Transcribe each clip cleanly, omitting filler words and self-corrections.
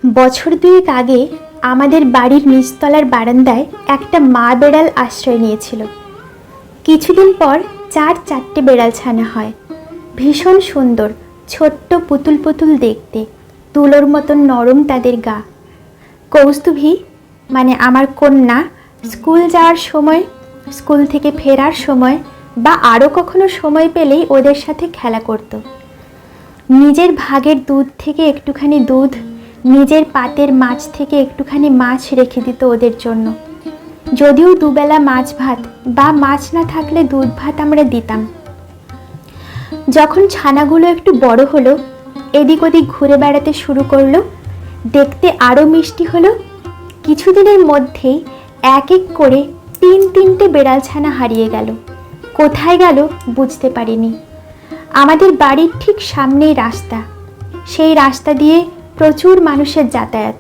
বছর দুয়েক আগে আমাদের বাড়ির নিচতলার বারান্দায় একটা মা বেড়াল আশ্রয় নিয়েছিল। কিছুদিন পর 4-4টে বেড়াল ছানা হয়। ভীষণ সুন্দর, ছোট্ট পুতুল পুতুল দেখতে, তুলোর মতন নরম তাদের গা। কৌস্তুভী মানে আমার কন্যা স্কুল যাওয়ার সময়, স্কুল থেকে ফেরার সময় বা আরও কখনো সময় পেলেই ওদের সাথে খেলা করত। নিজের ভাগের দুধ থেকে একটুখানি দুধ, নিজের পাতের মাছ থেকে একটুখানি মাছ রেখে দিত ওদের জন্য। যদিও দুবেলা মাছ ভাত বা মাছ না থাকলে দুধ ভাত আমরা দিতাম। যখন ছানাগুলো একটু বড় হলো, এদিক ওদিক ঘুরে বেড়াতে শুরু করলো, দেখতে আরও মিষ্টি হলো। কিছুদিনের মধ্যেই এক এক করে 3-3টে বেড়াল ছানা হারিয়ে গেল। কোথায় গেল বুঝতে পারিনি। আমাদের বাড়ির ঠিক সামনেই রাস্তা, সেই রাস্তা দিয়ে প্রচুর মানুষের যাতায়াত।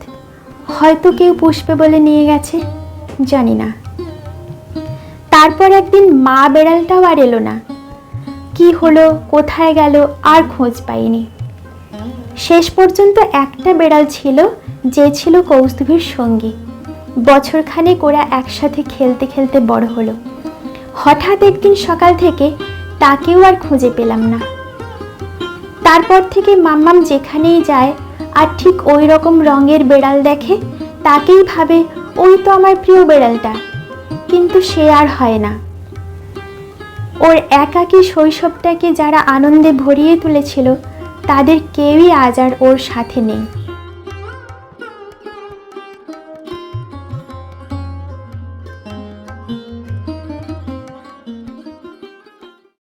হয়তো কেউ পুষবে বলে নিয়ে গেছে, জানি না। তারপর একদিন মা বেড়ালটাও আর এলো না। কি হলো, কোথায় গেল আর খোঁজ পাইনি। শেষ পর্যন্ত একটা বেড়াল ছিল, যে ছিল কৌস্তুভীর সঙ্গী। বছরখানেক ওরা একসাথে খেলতে খেলতে বড় হলো। হঠাৎ একদিন সকাল থেকে তাকেও আর খুঁজে পেলাম না। তারপর থেকে মাম্মাম যেখানেই যায় আর ঠিক ওই রকম রঙের বেড়াল দেখে, তাকেই ভাবে ওই তো আমার প্রিয় বেড়ালটা, কিন্তু সে আর হয় না। ওর একাকী শৈশবটাকে যারা আনন্দে ভরিয়ে তুলেছিল, তাদের কেউই আজ আর ওর সাথে নেই।